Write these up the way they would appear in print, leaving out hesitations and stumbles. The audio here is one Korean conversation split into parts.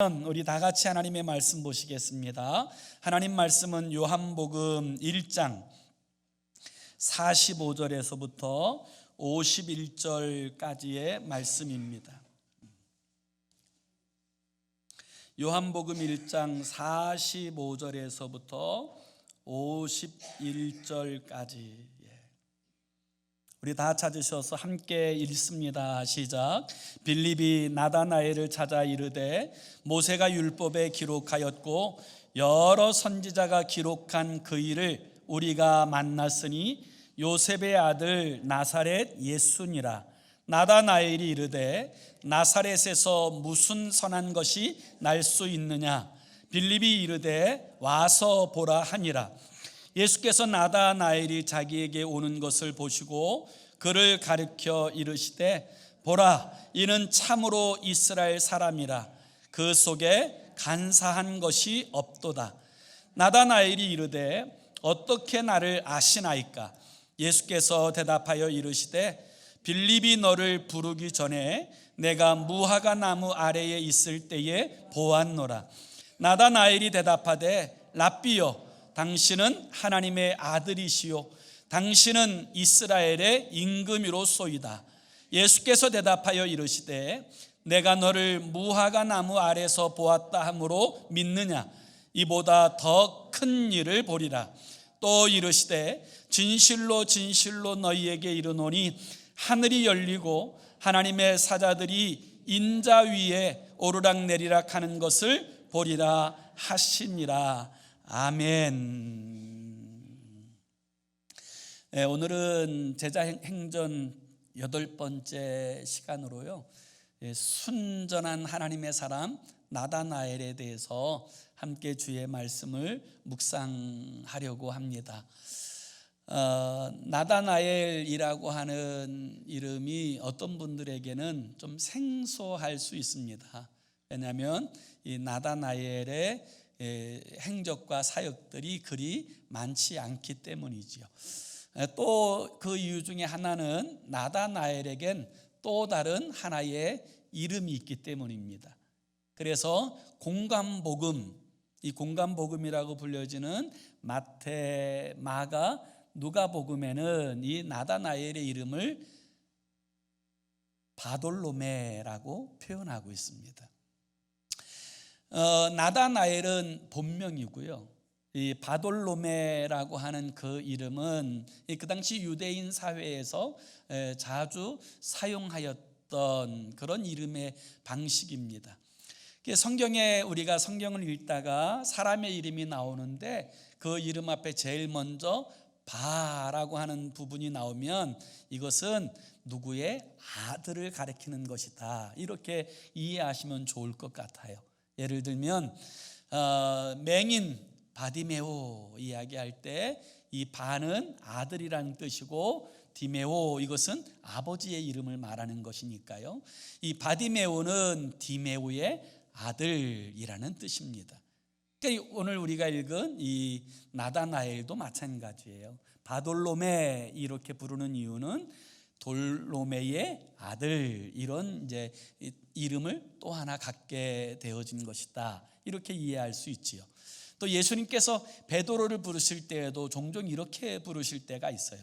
우리 다 같이 하나님의 말씀 보시겠습니다. 하나님 말씀은 요한복음 1장 45절에서부터 51절까지의 말씀입니다. 요한복음 1장 45절에서부터 51절까지 우리 다 찾으셔서 함께 읽습니다. 시작. 빌립이 나다나엘을 찾아 이르되 모세가 율법에 기록하였고 여러 선지자가 기록한 그 일을 우리가 만났으니 요셉의 아들 나사렛 예수니라. 나다나엘이 이르되 나사렛에서 무슨 선한 것이 날 수 있느냐. 빌립이 이르되 와서 보라 하니라. 예수께서 나다나엘이 자기에게 오는 것을 보시고 그를 가르쳐 이르시되 보라, 이는 참으로 이스라엘 사람이라. 그 속에 간사한 것이 없도다. 나다나엘이 이르되 어떻게 나를 아시나이까? 예수께서 대답하여 이르시되 빌립이 너를 부르기 전에 내가 무화과 나무 아래에 있을 때에 보았노라. 나다나엘이 대답하되 랍비여, 당신은 하나님의 아들이시요 당신은 이스라엘의 임금이로소이다. 예수께서 대답하여 이르시되 내가 너를 무화과 나무 아래서 보았다 하므로 믿느냐? 이보다 더 큰 일을 보리라. 또 이르시되 진실로 진실로 너희에게 이르노니 하늘이 열리고 하나님의 사자들이 인자 위에 오르락내리락 하는 것을 보리라 하시니라. 아멘. 오늘은 제자행전 8번째 시간으로요, 순전한 하나님의 사람 나다나엘에 대해서 함께 주의 말씀을 묵상하려고 합니다. 나다나엘이라고 하는 이름이 어떤 분들에게는 좀 생소할 수 있습니다. 왜냐하면 이 나다나엘의 행적과 사역들이 그리 많지 않기 때문이지요. 또 그 이유 중에 하나는 나다나엘에겐 또 다른 하나의 이름이 있기 때문입니다. 그래서 공감복음, 이 공감복음이라고 불려지는 마태, 마가, 누가복음에는 이 나다나엘의 이름을 바돌로메라고 표현하고 있습니다. 나다나엘은 본명이고요, 이 바돌로메라고 하는 그 이름은 그 당시 유대인 사회에서 자주 사용하였던 그런 이름의 방식입니다. 성경에 우리가 성경을 읽다가 사람의 이름이 나오는데 그 이름 앞에 제일 먼저 바라고 하는 부분이 나오면 이것은 누구의 아들을 가리키는 것이다, 이렇게 이해하시면 좋을 것 같아요. 예를 들면 맹인 바디메오 이야기할 때 이 바는 아들이라는 뜻이고 디메오, 이것은 아버지의 이름을 말하는 것이니까요, 이 바디메오는 디메오의 아들이라는 뜻입니다. 그러니까 오늘 우리가 읽은 이 나다나엘도 마찬가지예요. 바돌로메 이렇게 부르는 이유는 돌로메의 아들, 이런 이제 이름을 또 하나 갖게 되어진 것이다, 이렇게 이해할 수 있지요. 또 예수님께서 베드로를 부르실 때에도 종종 이렇게 부르실 때가 있어요.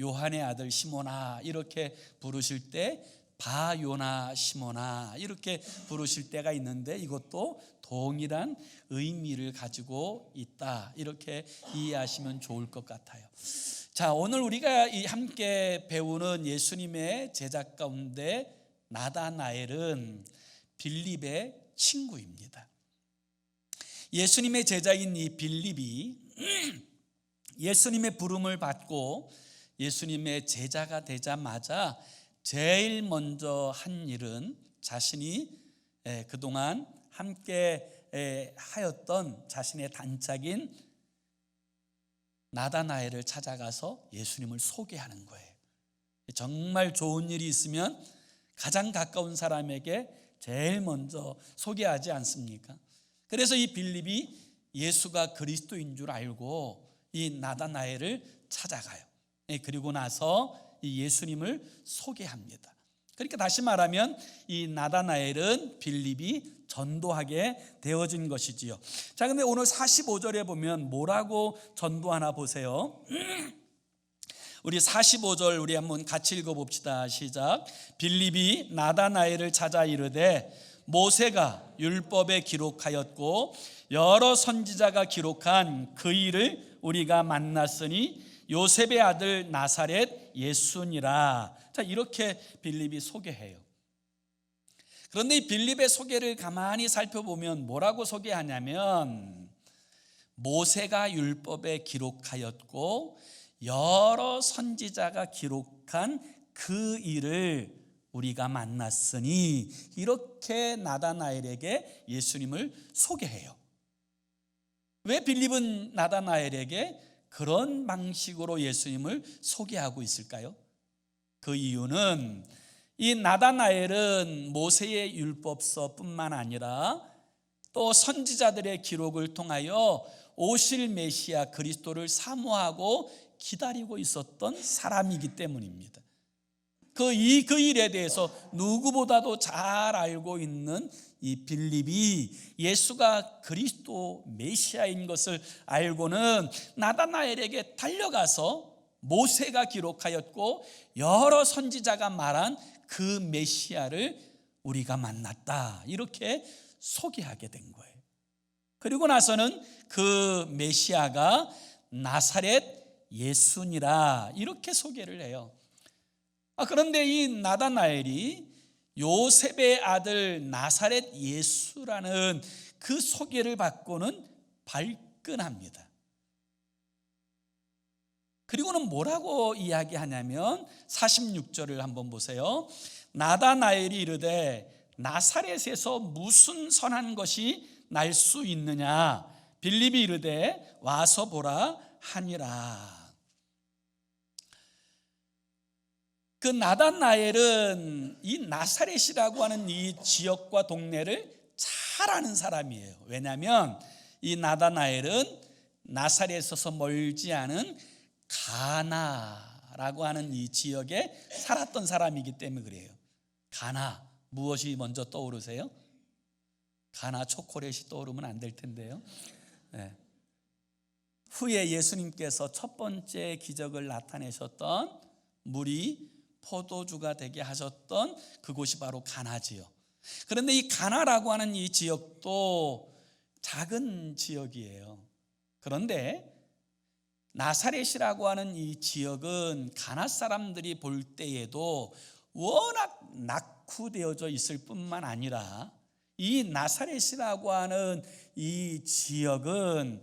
요한의 아들 시몬아 이렇게 부르실 때 바요나 시몬아 이렇게 부르실 때가 있는데 이것도 동일한 의미를 가지고 있다, 이렇게 이해하시면 좋을 것 같아요. 자, 오늘 우리가 함께 배우는 예수님의 제자 가운데 나다나엘은 빌립의 친구입니다. 예수님의 제자인 이 빌립이 예수님의 부름을 받고 예수님의 제자가 되자마자 제일 먼저 한 일은 자신이 그동안 함께 하였던 자신의 단짝인 나다나엘을 찾아가서 예수님을 소개하는 거예요. 정말 좋은 일이 있으면 가장 가까운 사람에게 제일 먼저 소개하지 않습니까? 그래서 이 빌립이 예수가 그리스도인 줄 알고 이 나다나엘을 찾아가요. 그리고 나서 이 예수님을 소개합니다. 그러니까 다시 말하면 이 나다나엘은 빌립이 전도하게 되어진 것이지요. 자, 근데 오늘 45절에 보면 뭐라고 전도하나 보세요. 우리 45절 우리 한번 같이 읽어봅시다. 시작. 빌립이 나다나엘을 찾아 이르되 모세가 율법에 기록하였고 여러 선지자가 기록한 그 일을 우리가 만났으니 요셉의 아들 나사렛 예수니라. 자, 이렇게 빌립이 소개해요. 그런데 이 빌립의 소개를 가만히 살펴보면 뭐라고 소개하냐면 모세가 율법에 기록하였고 여러 선지자가 기록한 그 일을 우리가 만났으니, 이렇게 나다나엘에게 예수님을 소개해요. 왜 빌립은 나다나엘에게 그런 방식으로 예수님을 소개하고 있을까요? 그 이유는 이 나다나엘은 모세의 율법서뿐만 아니라 또 선지자들의 기록을 통하여 오실 메시아 그리스도를 사모하고 기다리고 있었던 사람이기 때문입니다. 그 일에 대해서 누구보다도 잘 알고 있는 이 빌립이 예수가 그리스도 메시아인 것을 알고는 나다나엘에게 달려가서 모세가 기록하였고 여러 선지자가 말한 그 메시아를 우리가 만났다, 이렇게 소개하게 된 거예요. 그리고 나서는 그 메시아가 나사렛 예수니라, 이렇게 소개를 해요. 그런데 이 나다나엘이 요셉의 아들 나사렛 예수라는 그 소개를 받고는 발끈합니다. 그리고는 뭐라고 이야기하냐면 46절을 한번 보세요. 나다나엘이 이르되 나사렛에서 무슨 선한 것이 날 수 있느냐? 빌립이 이르되 와서 보라 하니라. 그 나다나엘은 이 나사렛이라고 하는 이 지역과 동네를 잘 아는 사람이에요. 왜냐하면 이 나다나엘은 나사렛에서 멀지 않은 가나라고 하는 이 지역에 살았던 사람이기 때문에 그래요. 가나, 무엇이 먼저 떠오르세요? 가나 초콜릿이 떠오르면 안 될 텐데요. 네. 후에 예수님께서 첫 번째 기적을 나타내셨던 물이 포도주가 되게 하셨던 그곳이 바로 가나지요. 그런데 이 가나라고 하는 이 지역도 작은 지역이에요. 그런데 나사렛이라고 하는 이 지역은 가나 사람들이 볼 때에도 워낙 낙후되어져 있을 뿐만 아니라 이 나사렛이라고 하는 이 지역은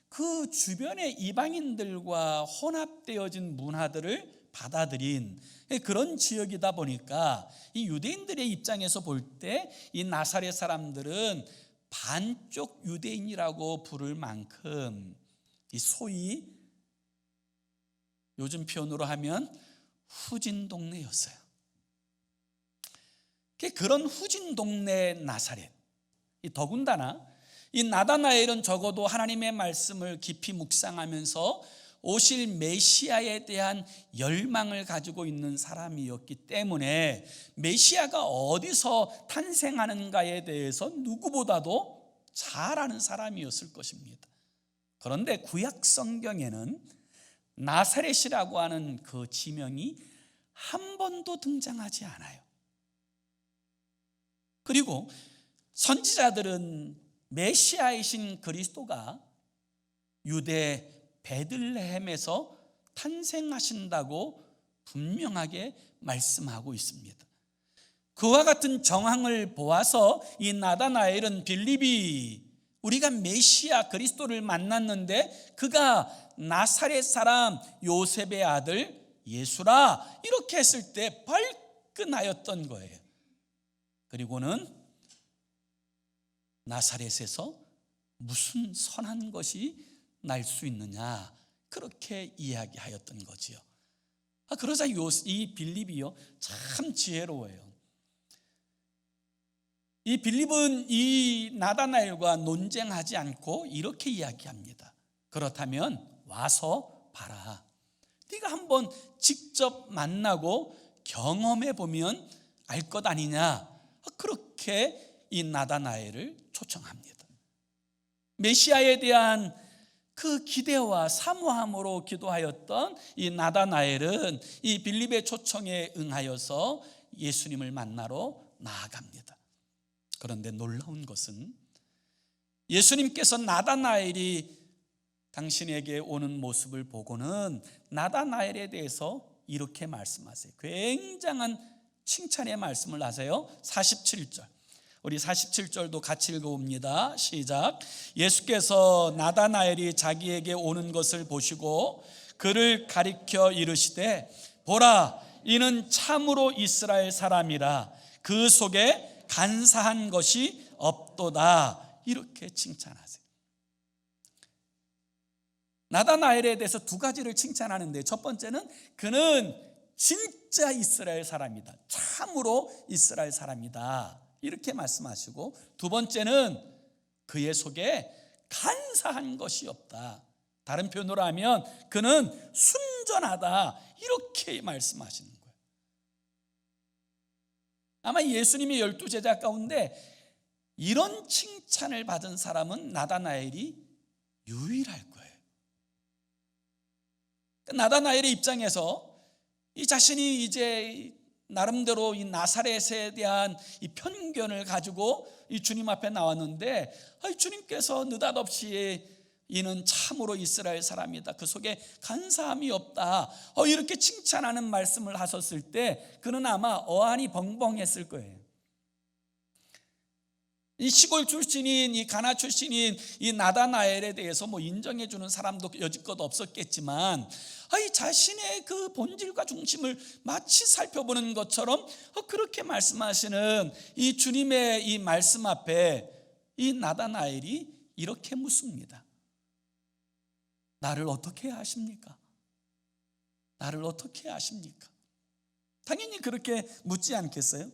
그 주변의 이방인들과 혼합되어진 문화들을 받아들인 그런 지역이다 보니까 이 유대인들의 입장에서 볼 때 이 나사렛 사람들은 반쪽 유대인이라고 부를 만큼 이 소위 요즘 표현으로 하면 후진 동네였어요. 그런 후진 동네 나사렛, 더군다나 이 나다나엘은 적어도 하나님의 말씀을 깊이 묵상하면서 오실 메시아에 대한 열망을 가지고 있는 사람이었기 때문에 메시아가 어디서 탄생하는가에 대해서 누구보다도 잘 아는 사람이었을 것입니다. 그런데 구약 성경에는 나사렛이라고 하는 그 지명이 한 번도 등장하지 않아요. 그리고 선지자들은 메시아이신 그리스도가 유대 베들레헴에서 탄생하신다고 분명하게 말씀하고 있습니다. 그와 같은 정황을 보아서 이 나다나엘은 빌립이 우리가 메시아 그리스도를 만났는데 그가 나사렛 사람 요셉의 아들 예수라, 이렇게 했을 때 발끈하였던 거예요. 그리고는 나사렛에서 무슨 선한 것이 날 수 있느냐, 그렇게 이야기하였던 거지요. 그러자 이 빌립이요 참 지혜로워요. 이 빌립은 이 나다나엘과 논쟁하지 않고 이렇게 이야기합니다. 그렇다면 와서 봐라. 네가 한번 직접 만나고 경험해 보면 알 것 아니냐, 그렇게 이 나다나엘을 초청합니다. 메시아에 대한 그 기대와 사모함으로 기도하였던 이 나다나엘은 이 빌립의 초청에 응하여서 예수님을 만나러 나아갑니다. 그런데 놀라운 것은 예수님께서 나다나엘이 당신에게 오는 모습을 보고는 나다나엘에 대해서 이렇게 말씀하세요. 굉장한 칭찬의 말씀을 하세요. 47절, 우리 47절도 같이 읽어봅니다. 시작. 예수께서 나다나엘이 자기에게 오는 것을 보시고 그를 가리켜 이르시되, 보라, 이는 참으로 이스라엘 사람이라, 그 속에 간사한 것이 없도다. 이렇게 칭찬하세요. 나다나엘에 대해서 두 가지를 칭찬하는데, 첫 번째는 그는 진짜 이스라엘 사람이다, 참으로 이스라엘 사람이다, 이렇게 말씀하시고, 두 번째는 그의 속에 간사한 것이 없다, 다른 표현으로 하면 그는 순전하다, 이렇게 말씀하시는 거예요. 아마 예수님의 12제자 가운데 이런 칭찬을 받은 사람은 나다나엘이 유일할 거예요. 나다나엘의 입장에서 이 자신이 이제 나름대로 이 나사렛에 대한 이 편견을 가지고 이 주님 앞에 나왔는데, 주님께서 느닷없이 이는 참으로 이스라엘 사람이다, 그 속에 간사함이 없다, 이렇게 칭찬하는 말씀을 하셨을 때 그는 아마 어안이 벙벙했을 거예요. 이 시골 출신인, 이 가나 출신인 이 나다나엘에 대해서 인정해 주는 사람도 여지껏 없었겠지만, 이 자신의 그 본질과 중심을 마치 살펴보는 것처럼 그렇게 말씀하시는 이 주님의 이 말씀 앞에 이 나다나엘이 이렇게 묻습니다. 나를 어떻게 아십니까? 나를 어떻게 아십니까? 당연히 그렇게 묻지 않겠어요?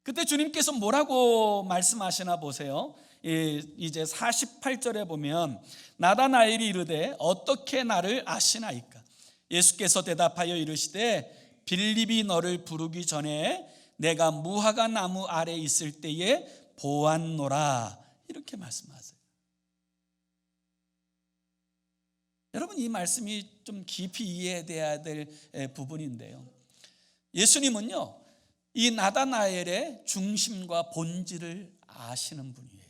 그때 주님께서 뭐라고 말씀하시나 보세요. 이제 48절에 보면 나다나엘이 이르되 어떻게 나를 아시나이까? 예수께서 대답하여 이르시되 빌립이 너를 부르기 전에 내가 무화과 나무 아래 있을 때에 보았노라, 이렇게 말씀하세요. 여러분, 이 말씀이 좀 깊이 이해돼야 될 부분인데요, 예수님은요 이 나다나엘의 중심과 본질을 아시는 분이에요.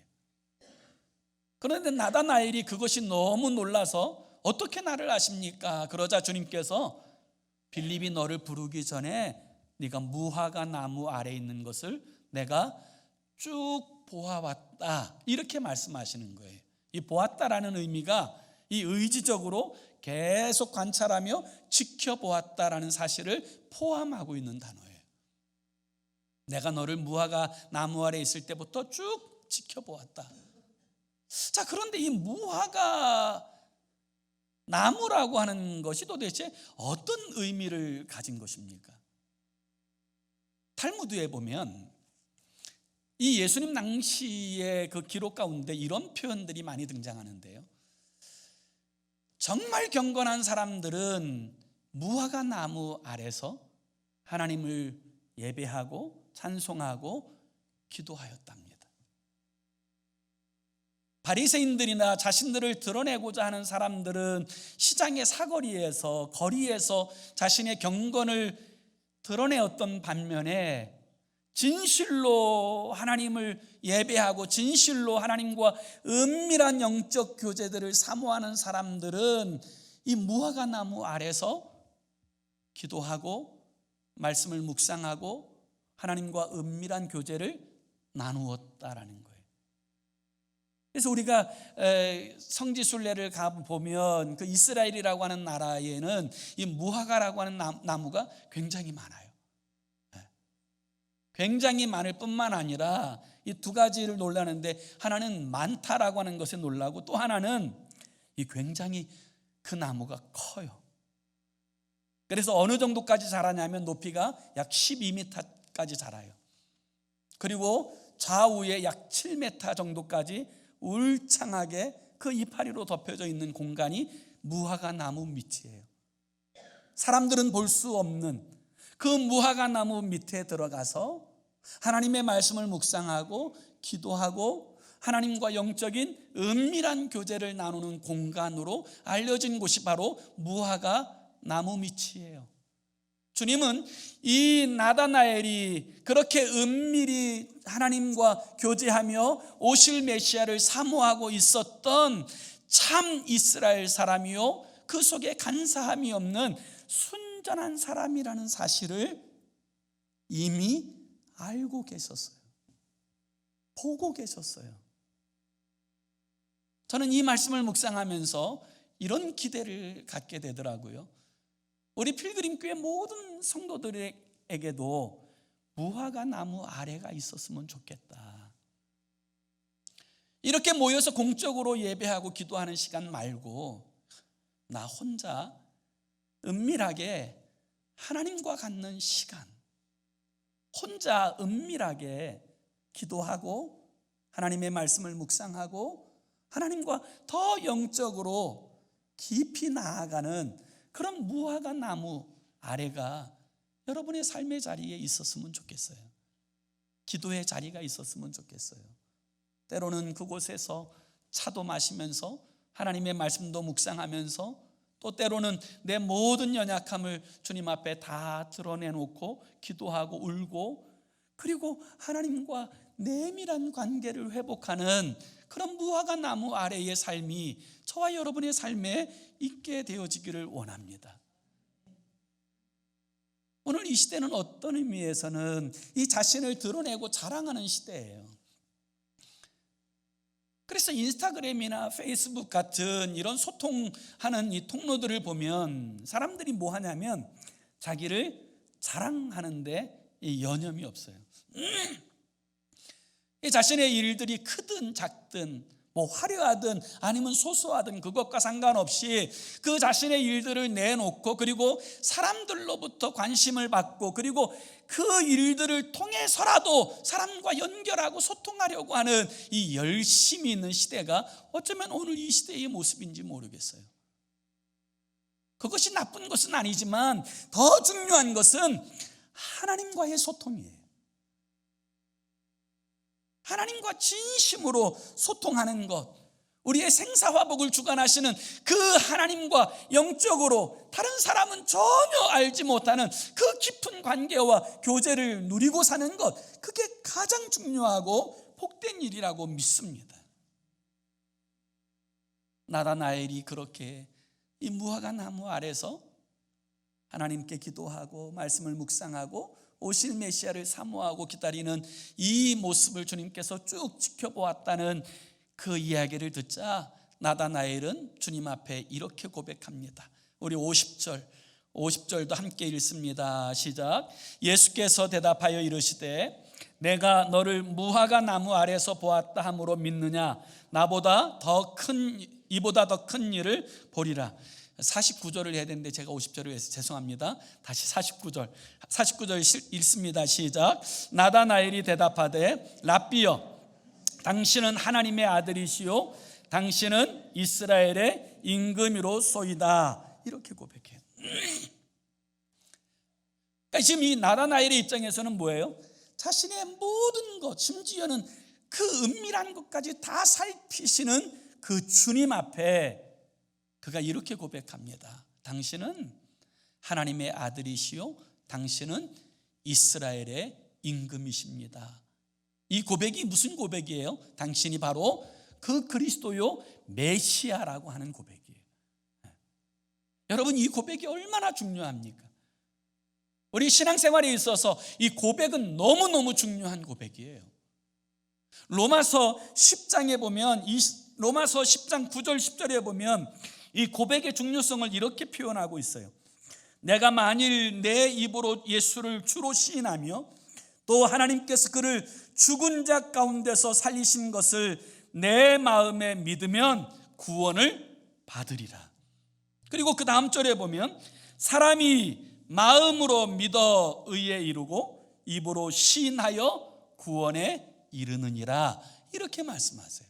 그런데 나다나엘이 그것이 너무 놀라서 어떻게 나를 아십니까? 그러자 주님께서 빌립이 너를 부르기 전에 네가 무화과 나무 아래 있는 것을 내가 쭉 보아왔다, 이렇게 말씀하시는 거예요. 이 보았다라는 의미가 이 의지적으로 계속 관찰하며 지켜보았다라는 사실을 포함하고 있는 단어예요. 내가 너를 무화과 나무 아래 있을 때부터 쭉 지켜보았다. 자, 그런데 이 무화과 나무라고 하는 것이 도대체 어떤 의미를 가진 것입니까? 탈무드에 보면 이 예수님 당시의 그 기록 가운데 이런 표현들이 많이 등장하는데요, 정말 경건한 사람들은 무화과 나무 아래서 하나님을 예배하고 찬송하고 기도하였답니다. 바리새인들이나 자신들을 드러내고자 하는 사람들은 시장의 사거리에서, 거리에서 자신의 경건을 드러내었던 반면에 진실로 하나님을 예배하고 진실로 하나님과 은밀한 영적 교제들을 사모하는 사람들은 이 무화과 나무 아래서 기도하고 말씀을 묵상하고 하나님과 은밀한 교제를 나누었다라는 거예요. 그래서 우리가 성지순례를 가보면 그 이스라엘이라고 하는 나라에는 이 무화과라고 하는 나무가 굉장히 많아요. 굉장히 많을 뿐만 아니라 이 두 가지를 놀라는데, 하나는 많다라고 하는 것에 놀라고, 또 하나는 이 굉장히 그 나무가 커요. 그래서 어느 정도까지 자라냐면 높이가 약 12m까지 자라요. 그리고 좌우에 약 7m 정도까지 울창하게 그 이파리로 덮여져 있는 공간이 무화과 나무 밑이에요. 사람들은 볼 수 없는, 그 무화과 나무 밑에 들어가서 하나님의 말씀을 묵상하고 기도하고 하나님과 영적인 은밀한 교제를 나누는 공간으로 알려진 곳이 바로 무화과 나무 밑이에요. 주님은 이 나다나엘이 그렇게 은밀히 하나님과 교제하며 오실 메시아를 사모하고 있었던 참 이스라엘 사람이요, 그 속에 간사함이 없는 순전한 사람이라는 사실을 이미 알고 계셨어요. 보고 계셨어요. 저는 이 말씀을 묵상하면서 이런 기대를 갖게 되더라고요. 우리 필그림교회 모든 성도들에게도 무화과 나무 아래가 있었으면 좋겠다. 이렇게 모여서 공적으로 예배하고 기도하는 시간 말고 나 혼자 은밀하게 하나님과 갖는 시간, 혼자 은밀하게 기도하고 하나님의 말씀을 묵상하고 하나님과 더 영적으로 깊이 나아가는 그런 무화과 나무 아래가 여러분의 삶의 자리에 있었으면 좋겠어요. 기도의 자리가 있었으면 좋겠어요. 때로는 그곳에서 차도 마시면서 하나님의 말씀도 묵상하면서 또 때로는 내 모든 연약함을 주님 앞에 다 드러내놓고 기도하고 울고, 그리고 하나님과 내밀한 관계를 회복하는 그런 무화과 나무 아래의 삶이 저와 여러분의 삶에 있게 되어지기를 원합니다. 오늘 이 시대는 어떤 의미에서는 이 자신을 드러내고 자랑하는 시대예요. 그래서 인스타그램이나 페이스북 같은 이런 소통하는 이 통로들을 보면 사람들이 뭐 하냐면 자기를 자랑하는데 이 여념이 없어요. 이 자신의 일들이 크든 작든 뭐 화려하든 아니면 소소하든 그것과 상관없이 그 자신의 일들을 내놓고, 그리고 사람들로부터 관심을 받고, 그리고 그 일들을 통해서라도 사람과 연결하고 소통하려고 하는 이 열심이 있는 시대가 어쩌면 오늘 이 시대의 모습인지 모르겠어요. 그것이 나쁜 것은 아니지만 더 중요한 것은 하나님과의 소통이에요. 하나님과 진심으로 소통하는 것, 우리의 생사화복을 주관하시는 그 하나님과 영적으로 다른 사람은 전혀 알지 못하는 그 깊은 관계와 교제를 누리고 사는 것, 그게 가장 중요하고 복된 일이라고 믿습니다. 나다나엘이 그렇게 이 무화과 나무 아래서 하나님께 기도하고 말씀을 묵상하고 오실 메시아를 사모하고 기다리는 이 모습을 주님께서 쭉 지켜보았다는 그 이야기를 듣자 나다나엘은 주님 앞에 이렇게 고백합니다. 우리 50절도 함께 읽습니다. 시작. 예수께서 대답하여 이르시되 내가 너를 무화과 나무 아래서 보았다 함으로 믿느냐? 나보다 이보다 더 큰 일을 보리라. 49절을 해야 되는데 제가 50절을 해서 죄송합니다. 다시 49절 읽습니다. 시작. 나다나엘이 대답하되 랍비여, 당신은 하나님의 아들이시요 당신은 이스라엘의 임금이로소이다. 이렇게 고백해요. 그러니까 지금 이 나다나엘의 입장에서는 뭐예요? 자신의 모든 것, 심지어는 그 은밀한 것까지 다 살피시는 그 주님 앞에 그가 이렇게 고백합니다. 당신은 하나님의 아들이시요 당신은 이스라엘의 임금이십니다. 이 고백이 무슨 고백이에요? 당신이 바로 그 그리스도요 메시아라고 하는 고백이에요. 여러분, 이 고백이 얼마나 중요합니까? 우리 신앙생활에 있어서 이 고백은 너무너무 중요한 고백이에요. 로마서 10장에 보면, 로마서 10장 9절 10절에 보면 이 고백의 중요성을 이렇게 표현하고 있어요. 내가 만일 내 입으로 예수를 주로 시인하며 또 하나님께서 그를 죽은 자 가운데서 살리신 것을 내 마음에 믿으면 구원을 받으리라. 그리고 그 다음 절에 보면 사람이 마음으로 믿어 의에 이르고 입으로 시인하여 구원에 이르느니라. 이렇게 말씀하세요.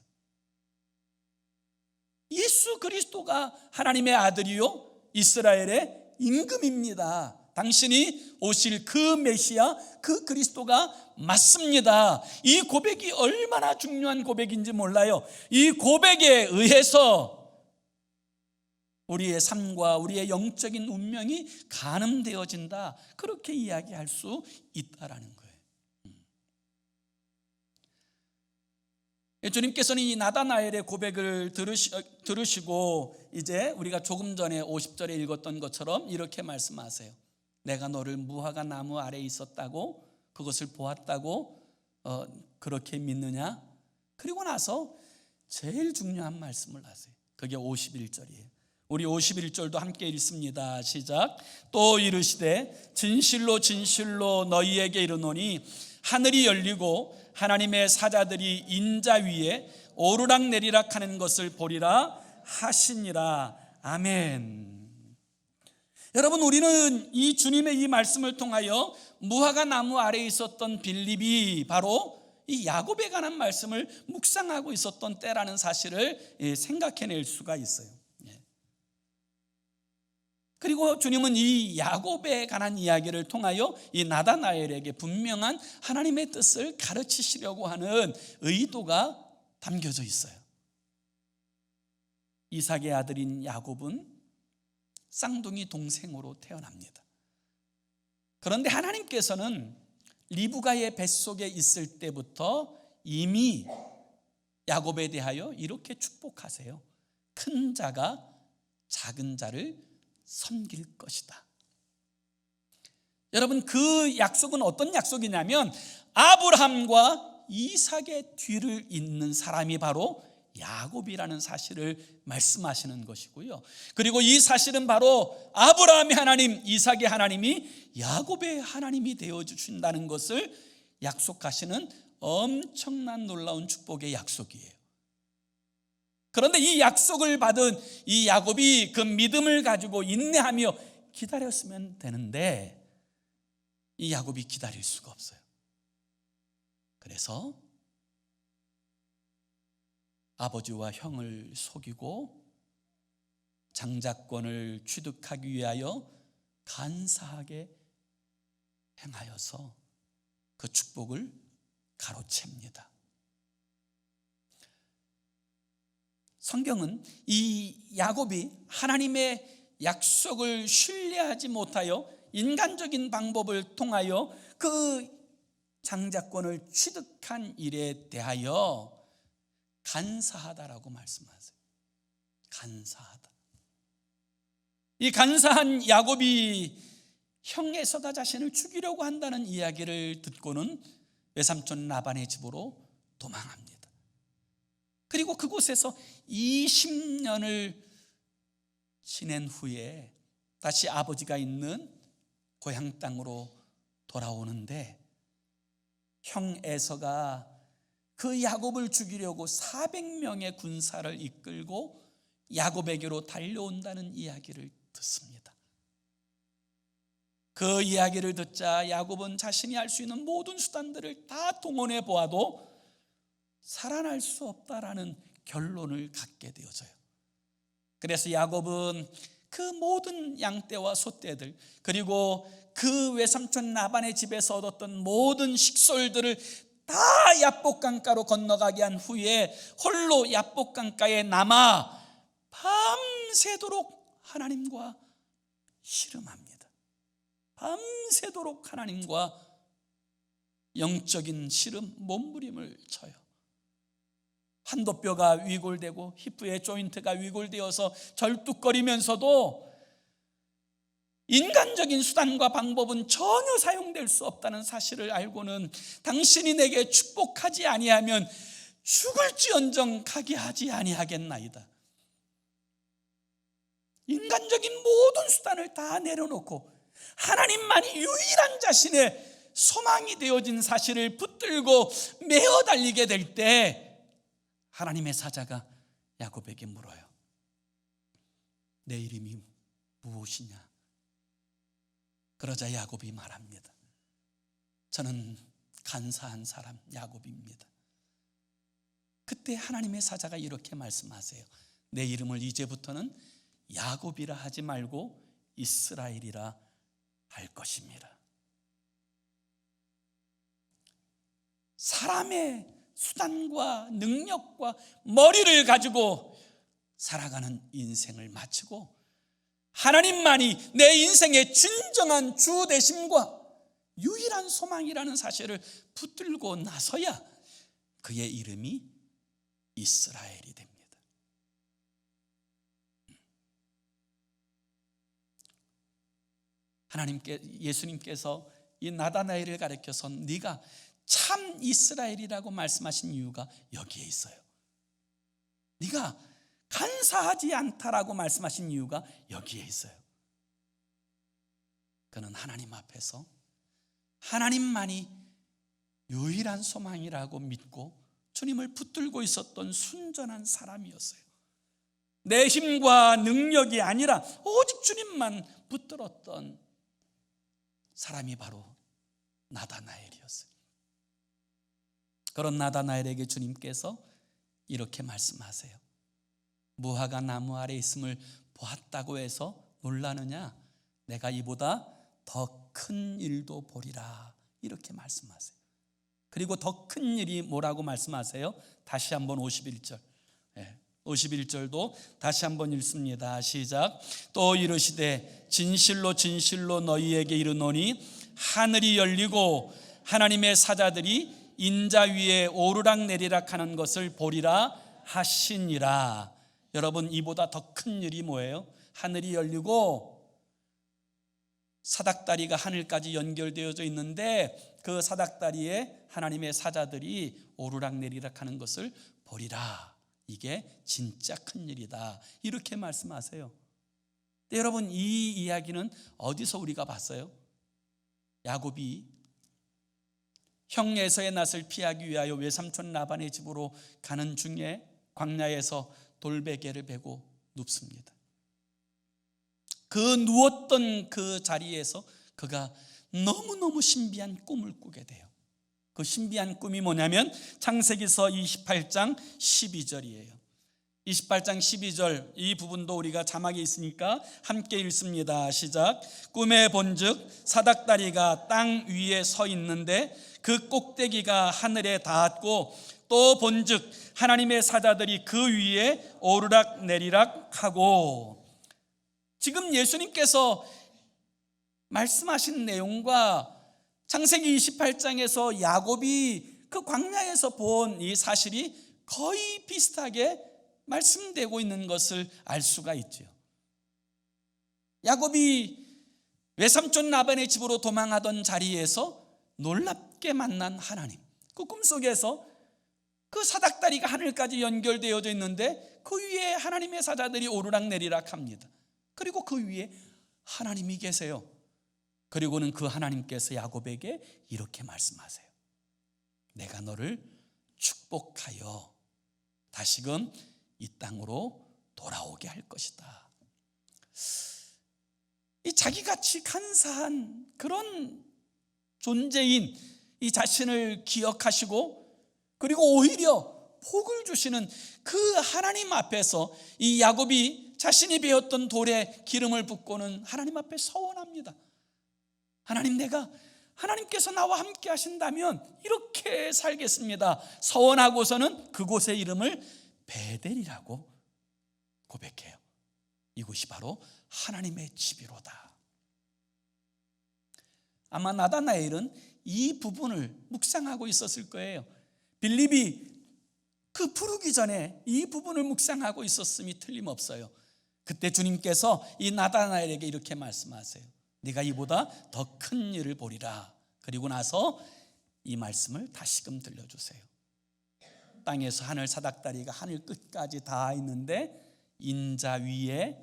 예수 그리스도가 하나님의 아들이요 이스라엘의 임금입니다. 당신이 오실 그 메시아, 그 그리스도가 맞습니다. 이 고백이 얼마나 중요한 고백인지 몰라요. 이 고백에 의해서 우리의 삶과 우리의 영적인 운명이 가늠되어진다, 그렇게 이야기할 수 있다라는 거예요. 주님께서는 이 나다나엘의 고백을 들으시고 이제 우리가 조금 전에 50절에 읽었던 것처럼 이렇게 말씀하세요. 내가 너를 무화과 나무 아래에 있었다고, 그것을 보았다고 그렇게 믿느냐? 그리고 나서 제일 중요한 말씀을 하세요. 그게 51절이에요. 우리 51절도 함께 읽습니다. 시작. 또 이르시되 진실로 진실로 너희에게 이르노니 하늘이 열리고 하나님의 사자들이 인자 위에 오르락내리락 하는 것을 보리라 하시니라. 아멘. 여러분, 우리는 이 주님의 이 말씀을 통하여 무화과 나무 아래에 있었던 빌립이 바로 이 야곱에 관한 말씀을 묵상하고 있었던 때라는 사실을 생각해낼 수가 있어요. 그리고 주님은 이 야곱에 관한 이야기를 통하여 이 나다나엘에게 분명한 하나님의 뜻을 가르치시려고 하는 의도가 담겨져 있어요. 이삭의 아들인 야곱은 쌍둥이 동생으로 태어납니다. 그런데 하나님께서는 리브가의 뱃속에 있을 때부터 이미 야곱에 대하여 이렇게 축복하세요. 큰 자가 작은 자를 섬길 것이다. 여러분, 그 약속은 어떤 약속이냐면 아브라함과 이삭의 뒤를 잇는 사람이 바로 야곱이라는 사실을 말씀하시는 것이고요. 그리고 이 사실은 바로 아브라함의 하나님, 이삭의 하나님이 야곱의 하나님이 되어주신다는 것을 약속하시는 엄청난 놀라운 축복의 약속이에요. 그런데 이 약속을 받은 이 야곱이 그 믿음을 가지고 인내하며 기다렸으면 되는데 이 야곱이 기다릴 수가 없어요. 그래서 아버지와 형을 속이고 장자권을 취득하기 위하여 간사하게 행하여서 그 축복을 가로챕니다. 성경은 이 야곱이 하나님의 약속을 신뢰하지 못하여 인간적인 방법을 통하여 그 장자권을 취득한 일에 대하여 간사하다라고 말씀하세요. 간사하다. 이 간사한 야곱이 형 에서가 자신을 죽이려고 한다는 이야기를 듣고는 외삼촌 라반의 집으로 도망합니다. 그리고 그곳에서 20년을 지낸 후에 다시 아버지가 있는 고향 땅으로 돌아오는데 형 에서가 그 야곱을 죽이려고 400명의 군사를 이끌고 야곱에게로 달려온다는 이야기를 듣습니다. 그 이야기를 듣자 야곱은 자신이 할 수 있는 모든 수단들을 다 동원해 보아도 살아날 수 없다라는 결론을 갖게 되어져요. 그래서 야곱은 그 모든 양떼와 소떼들, 그리고 그 외삼촌 라반의 집에서 얻었던 모든 식솔들을 다 야복강가로 건너가게 한 후에 홀로 야복강가에 남아 밤새도록 하나님과 씨름합니다. 밤새도록 하나님과 영적인 씨름, 몸부림을 쳐요. 한도뼈가 위골되고 히프의 조인트가 위골되어서 절뚝거리면서도 인간적인 수단과 방법은 전혀 사용될 수 없다는 사실을 알고는 당신이 내게 축복하지 아니하면 죽을지언정 가게 하지 아니하겠나이다. 인간적인 모든 수단을 다 내려놓고 하나님만이 유일한 자신의 소망이 되어진 사실을 붙들고 메어 달리게 될 때 하나님의 사자가 야곱에게 물어요. 내 이름이 무엇이냐? 그러자 야곱이 말합니다. 저는 간사한 사람 야곱입니다. 그때 하나님의 사자가 이렇게 말씀하세요. 내 이름을 이제부터는 야곱이라 하지 말고 이스라엘이라 할 것입니다. 사람의 수단과 능력과 머리를 가지고 살아가는 인생을 마치고 하나님만이 내 인생의 진정한 주 되심과 유일한 소망이라는 사실을 붙들고 나서야 그의 이름이 이스라엘이 됩니다. 예수님께서 이 나다나엘을 가리켜서 네가 참 이스라엘이라고 말씀하신 이유가 여기에 있어요. 네가 간사하지 않다라고 말씀하신 이유가 여기에 있어요. 그는 하나님 앞에서 하나님만이 유일한 소망이라고 믿고 주님을 붙들고 있었던 순전한 사람이었어요. 내 힘과 능력이 아니라 오직 주님만 붙들었던 사람이 바로 나다나엘이었어요. 그런 나다나엘에게 주님께서 이렇게 말씀하세요. 무화과 나무 아래 있음을 보았다고 해서 놀라느냐? 내가 이보다 더 큰 일도 보리라. 이렇게 말씀하세요. 그리고 더 큰 일이 뭐라고 말씀하세요? 다시 한번 51절. 51절도 다시 한번 읽습니다. 시작. 또 이르시되 진실로 진실로 너희에게 이르노니 하늘이 열리고 하나님의 사자들이 인자 위에 오르락내리락 하는 것을 보리라 하시니라. 여러분, 이보다 더 큰 일이 뭐예요? 하늘이 열리고 사닥다리가 하늘까지 연결되어져 있는데 그 사닥다리에 하나님의 사자들이 오르락내리락 하는 것을 보리라. 이게 진짜 큰 일이다. 이렇게 말씀하세요. 여러분, 이 이야기는 어디서 우리가 봤어요? 야곱이 형 에서의 낯을 피하기 위하여 외삼촌 라반의 집으로 가는 중에 광야에서 돌베개를 베고 눕습니다. 그 누웠던 그 자리에서 그가 너무너무 신비한 꿈을 꾸게 돼요. 그 신비한 꿈이 뭐냐면 창세기서 28장 12절이에요. 28장 12절, 이 부분도 우리가 자막에 있으니까 함께 읽습니다. 시작. 꿈에 본즉 사닥다리가 땅 위에 서 있는데 그 꼭대기가 하늘에 닿았고 또 본즉 하나님의 사자들이 그 위에 오르락 내리락 하고. 지금 예수님께서 말씀하신 내용과 창세기 28장에서 야곱이 그 광야에서 본 이 사실이 거의 비슷하게 말씀되고 있는 것을 알 수가 있죠. 야곱이 외삼촌 라반의 집으로 도망하던 자리에서 놀랍게 만난 하나님, 그 꿈속에서 그 사닥다리가 하늘까지 연결되어져 있는데 그 위에 하나님의 사자들이 오르락내리락 합니다. 그리고 그 위에 하나님이 계세요. 그리고는 그 하나님께서 야곱에게 이렇게 말씀하세요. 내가 너를 축복하여 다시금 이 땅으로 돌아오게 할 것이다. 이 자기같이 간사한 그런 존재인 이 자신을 기억하시고 그리고 오히려 복을 주시는 그 하나님 앞에서 이 야곱이 자신이 배웠던 돌에 기름을 붓고는 하나님 앞에 서원합니다. 하나님, 내가 하나님께서 나와 함께 하신다면 이렇게 살겠습니다. 서원하고서는 그곳의 이름을 베델이라고 고백해요. 이곳이 바로 하나님의 집이로다. 아마 나다나엘은 이 부분을 묵상하고 있었을 거예요. 빌립이 그 부르기 전에 이 부분을 묵상하고 있었음이 틀림없어요. 그때 주님께서 이 나다나엘에게 이렇게 말씀하세요. 네가 이보다 더 큰 일을 보리라. 그리고 나서 이 말씀을 다시금 들려주세요. 땅에서 하늘 사닥다리가 하늘 끝까지 닿아 있는데 인자 위에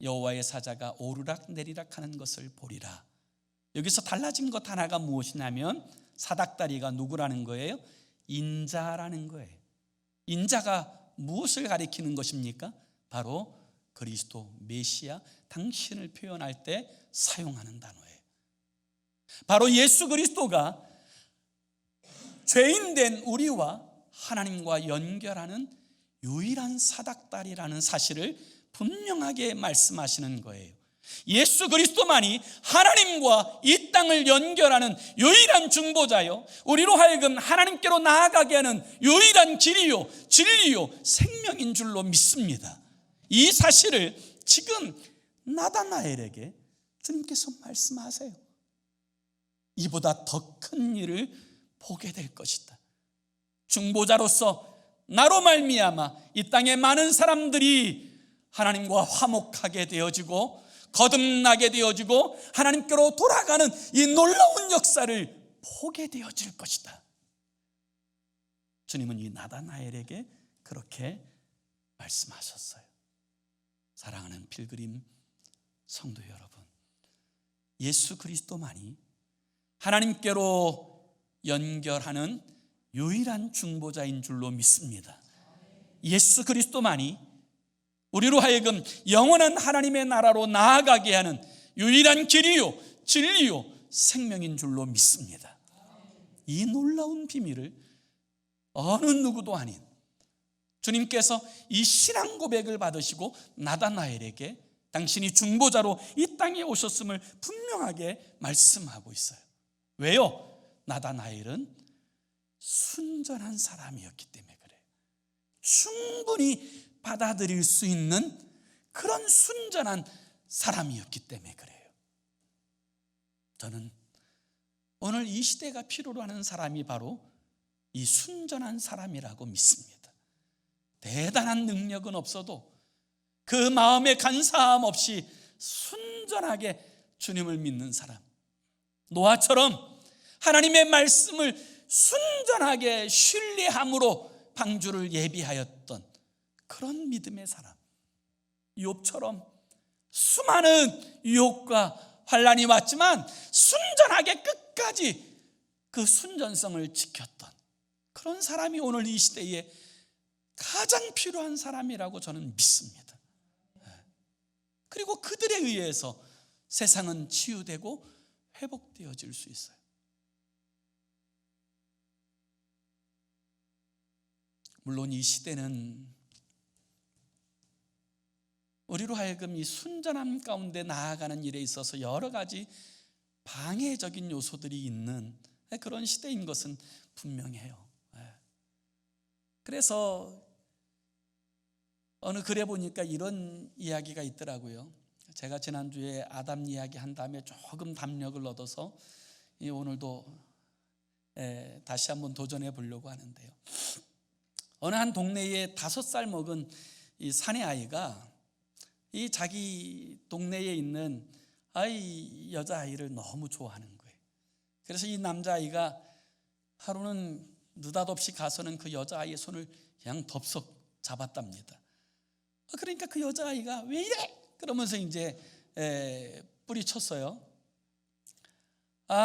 여호와의 사자가 오르락 내리락 하는 것을 보리라. 여기서 달라진 것 하나가 무엇이냐면 사닥다리가 누구라는 거예요? 인자라는 거예요. 인자가 무엇을 가리키는 것입니까? 바로 그리스도 메시아 당신을 표현할 때 사용하는 단어예요. 바로 예수 그리스도가 죄인된 우리와 하나님과 연결하는 유일한 사닥다리라는 사실을 분명하게 말씀하시는 거예요. 예수 그리스도만이 하나님과 이 땅을 연결하는 유일한 중보자요, 우리로 하여금 하나님께로 나아가게 하는 유일한 길이요, 진리요, 생명인 줄로 믿습니다. 이 사실을 지금 나다나엘에게 주님께서 말씀하세요. 이보다 더 큰 일을 보게 될 것이다. 중보자로서 나로 말미암아 이 땅의 많은 사람들이 하나님과 화목하게 되어지고 거듭나게 되어지고 하나님께로 돌아가는 이 놀라운 역사를 보게 되어질 것이다. 주님은 이 나다나엘에게 그렇게 말씀하셨어요. 사랑하는 필그림 성도 여러분, 예수 그리스도만이 하나님께로 연결하는 유일한 중보자인 줄로 믿습니다. 예수 그리스도만이 우리로 하여금 영원한 하나님의 나라로 나아가게 하는 유일한 길이요, 진리요, 생명인 줄로 믿습니다. 이 놀라운 비밀을 어느 누구도 아닌 주님께서 이 신앙 고백을 받으시고 나다나엘에게 당신이 중보자로 이 땅에 오셨음을 분명하게 말씀하고 있어요. 왜요? 나다나엘은 순전한 사람이었기 때문에 그래요. 충분히 받아들일 수 있는 그런 순전한 사람이었기 때문에 그래요. 저는 오늘 이 시대가 필요로 하는 사람이 바로 이 순전한 사람이라고 믿습니다. 대단한 능력은 없어도 그 마음의 간사함 없이 순전하게 주님을 믿는 사람, 노아처럼 하나님의 말씀을 순전하게 신뢰함으로 방주를 예비하였던 그런 믿음의 사람, 욥처럼 수많은 유혹과 환난이 왔지만 순전하게 끝까지 그 순전성을 지켰던 그런 사람이 오늘 이 시대에 가장 필요한 사람이라고 저는 믿습니다. 그리고 그들에 의해서 세상은 치유되고 회복되어질 수 있어요. 물론 이 시대는 우리로 하여금 이 순전함 가운데 나아가는 일에 있어서 여러 가지 방해적인 요소들이 있는 그런 시대인 것은 분명해요. 그래서 어느 글에 보니까 이런 이야기가 있더라고요. 제가 지난주에 아담 이야기 한 다음에 조금 담력을 얻어서 오늘도 다시 한번 도전해 보려고 하는데요. 어느 한 동네에 5살 먹은 이 사내 아이가 이 자기 동네에 있는 여자아이를 너무 좋아하는 거예요. 그래서 이 남자아이가 하루는 느닷없이 가서는 그 여자아이의 손을 그냥 덥석 잡았답니다. 그러니까 그 여자아이가 왜 이래? 그러면서 이제 뿌리쳤어요.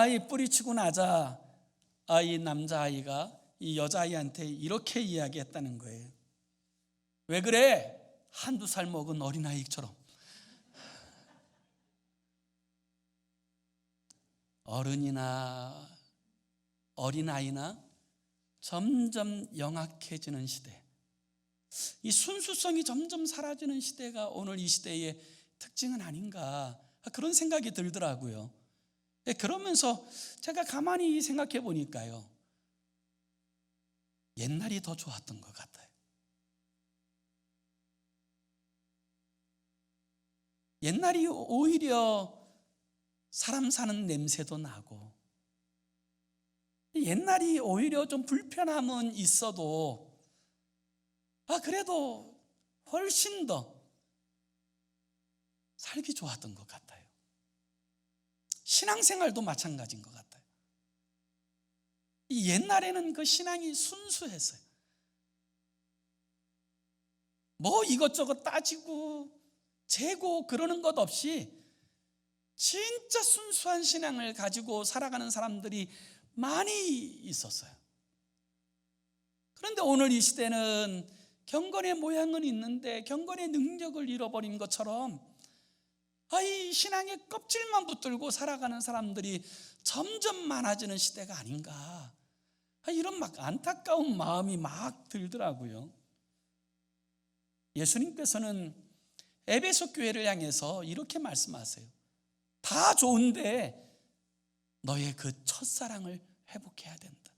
이 뿌리치고 나자 이 남자아이가 이 여자아이한테 이렇게 이야기했다는 거예요. 왜 그래? 한두 살 먹은 어린아이처럼. 어른이나 어린아이나 점점 영악해지는 시대, 이 순수성이 점점 사라지는 시대가 오늘 이 시대의 특징은 아닌가, 그런 생각이 들더라고요. 그러면서 제가 가만히 생각해 보니까요, 옛날이 더 좋았던 것 같아요. 옛날이 오히려 사람 사는 냄새도 나고, 옛날이 오히려 좀 불편함은 있어도 그래도 훨씬 더 살기 좋았던 것 같아요. 신앙생활도 마찬가지인 것 같아요. 옛날에는 그 신앙이 순수했어요. 뭐 이것저것 따지고 재고 그러는 것 없이 진짜 순수한 신앙을 가지고 살아가는 사람들이 많이 있었어요. 그런데 오늘 이 시대는 경건의 모양은 있는데 경건의 능력을 잃어버린 것처럼 이 신앙의 껍질만 붙들고 살아가는 사람들이 점점 많아지는 시대가 아닌가, 이런 막 안타까운 마음이 막 들더라고요. 예수님께서는 에베소 교회를 향해서 이렇게 말씀하세요. 다 좋은데 너의 그 첫사랑을 회복해야 된다.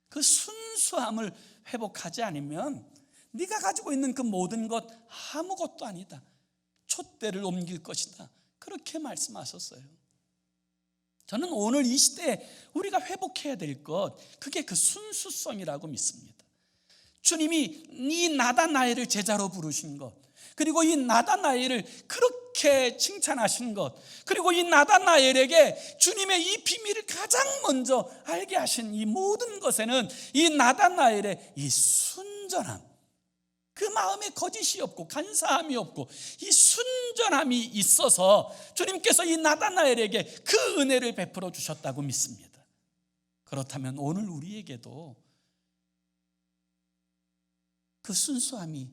그 순수함을 회복하지 않으면 네가 가지고 있는 그 모든 것 아무것도 아니다. 촛대를 옮길 것이다. 그렇게 말씀하셨어요. 저는 오늘 이 시대에 우리가 회복해야 될 것, 그게 그 순수성이라고 믿습니다. 주님이 이 나다나엘을 제자로 부르신 것, 그리고 이 나다나엘을 그렇게 칭찬하신 것, 그리고 이 나다나엘에게 주님의 이 비밀을 가장 먼저 알게 하신 이 모든 것에는 이 나다나엘의 이 순전함, 그 마음에 거짓이 없고 간사함이 없고 이 순전함이 있어서 주님께서 이 나다나엘에게 그 은혜를 베풀어 주셨다고 믿습니다. 그렇다면 오늘 우리에게도 그 순수함이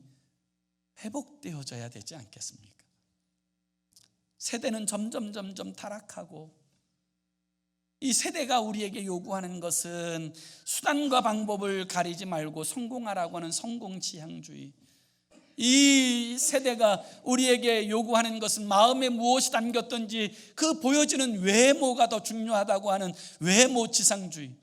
회복되어져야 되지 않겠습니까? 세대는 점점 타락하고, 이 세대가 우리에게 요구하는 것은 수단과 방법을 가리지 말고 성공하라고 하는 성공지향주의, 이 세대가 우리에게 요구하는 것은 마음에 무엇이 담겼든지 그 보여지는 외모가 더 중요하다고 하는 외모지상주의,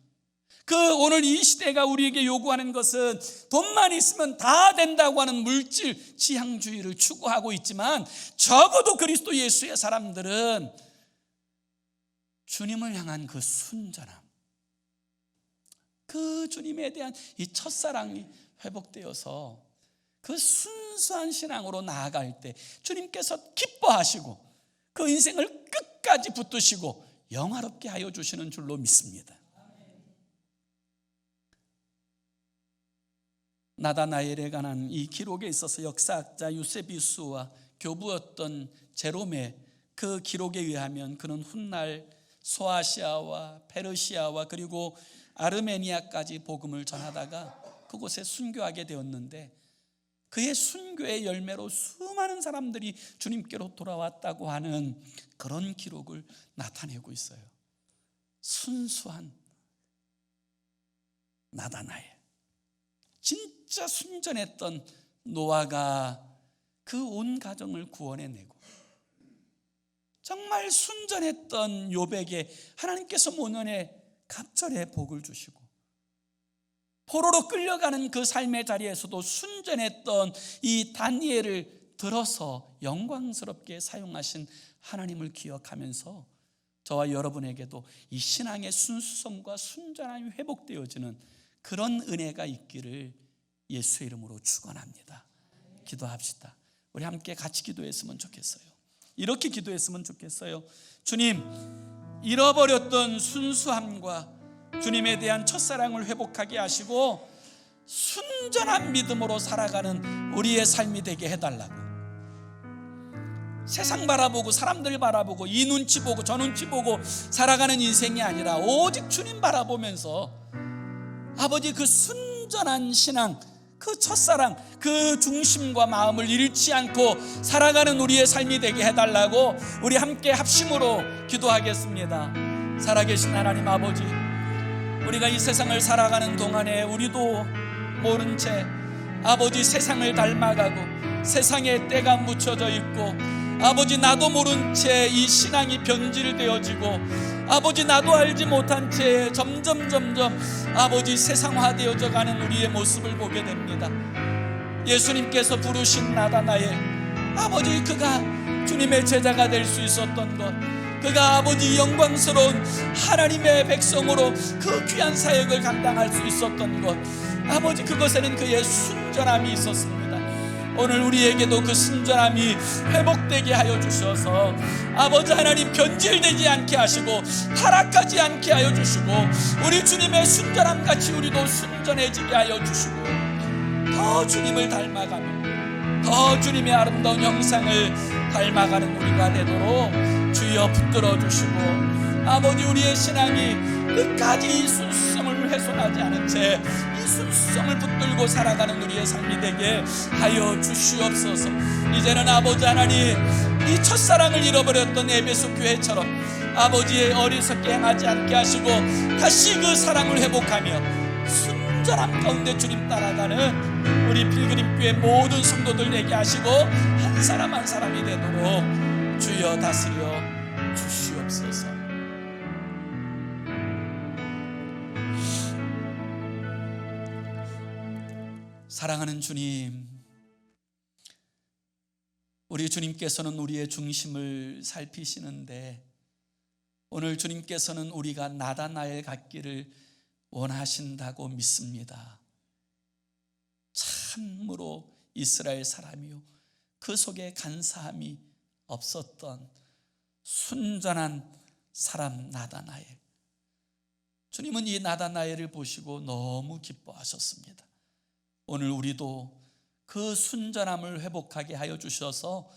그 오늘 이 시대가 우리에게 요구하는 것은 돈만 있으면 다 된다고 하는 물질 지향주의를 추구하고 있지만, 적어도 그리스도 예수의 사람들은 주님을 향한 그 순전함, 그 주님에 대한 이 첫사랑이 회복되어서 그 순수한 신앙으로 나아갈 때 주님께서 기뻐하시고 그 인생을 끝까지 붙드시고 영화롭게 하여 주시는 줄로 믿습니다. 나다나엘에 관한 이 기록에 있어서 역사학자 유세비우스와 교부였던 제롬의 그 기록에 의하면 그는 훗날 소아시아와 페르시아와 그리고 아르메니아까지 복음을 전하다가 그곳에 순교하게 되었는데, 그의 순교의 열매로 수많은 사람들이 주님께로 돌아왔다고 하는 그런 기록을 나타내고 있어요. 순수한 나다나엘, 진짜 순전했던 노아가 그 온 가정을 구원해내고, 정말 순전했던 욥에게 하나님께서 모년에 갑절의 복을 주시고, 포로로 끌려가는 그 삶의 자리에서도 순전했던 이 다니엘을 들어서 영광스럽게 사용하신 하나님을 기억하면서 저와 여러분에게도 이 신앙의 순수성과 순전함이 회복되어지는 그런 은혜가 있기를 예수의 이름으로 축원합니다. 기도합시다. 우리 함께 같이 기도했으면 좋겠어요. 이렇게 기도했으면 좋겠어요. 주님, 잃어버렸던 순수함과 주님에 대한 첫사랑을 회복하게 하시고 순전한 믿음으로 살아가는 우리의 삶이 되게 해달라고. 세상 바라보고 사람들 바라보고 이 눈치 보고 저 눈치 보고 살아가는 인생이 아니라 오직 주님 바라보면서 아버지 그 순전한 신앙, 그 첫사랑, 그 중심과 마음을 잃지 않고 살아가는 우리의 삶이 되게 해달라고 우리 함께 합심으로 기도하겠습니다. 살아계신 하나님 아버지, 우리가 이 세상을 살아가는 동안에 우리도 모른 채 아버지 세상을 닮아가고 세상에 때가 묻혀져 있고, 아버지 나도 모른 채 이 신앙이 변질되어지고, 아버지 나도 알지 못한 채 점점 아버지 세상화되어져 가는 우리의 모습을 보게 됩니다. 예수님께서 부르신 나다나엘, 아버지 그가 주님의 제자가 될 수 있었던 것, 그가 아버지 영광스러운 하나님의 백성으로 그 귀한 사역을 감당할 수 있었던 것, 아버지 그것에는 그의 순전함이 있었습니다. 오늘 우리에게도 그 순전함이 회복되게 하여 주셔서 아버지 하나님 변질되지 않게 하시고 타락하지 않게 하여 주시고, 우리 주님의 순전함같이 우리도 순전해지게 하여 주시고, 더 주님을 닮아가며 더 주님의 아름다운 형상을 닮아가는 우리가 되도록 주여 붙들어 주시고, 아버지 우리의 신앙이 끝까지 이 순수성을 훼손하지 않은 채 이 순수성을 붙들고 살아가는 우리의 삶이 되게 하여 주시옵소서. 이제는 아버지 하나님, 이 첫사랑을 잃어버렸던 에베소 교회처럼 아버지의 어리석게 행하지 않게 하시고 다시 그 사랑을 회복하며 순전함 가운데 주님 따라가는 우리 필그림교회 모든 성도들에게 하시고 한 사람 한 사람이 되도록 주여 다스려 주시옵소서. 사랑하는 주님, 우리 주님께서는 우리의 중심을 살피시는데 오늘 주님께서는 우리가 나다나엘 같기를 원하신다고 믿습니다. 참으로 이스라엘 사람이요 그 속에 간사함이 없었던 순전한 사람 나다나엘, 주님은 이 나다나엘을 보시고 너무 기뻐하셨습니다. 오늘 우리도 그 순전함을 회복하게 하여 주셔서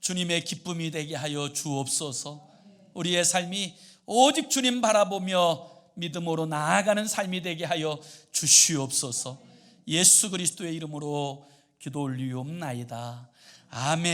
주님의 기쁨이 되게 하여 주옵소서. 우리의 삶이 오직 주님 바라보며 믿음으로 나아가는 삶이 되게 하여 주시옵소서. 예수 그리스도의 이름으로 기도 올리옵나이다. 아멘.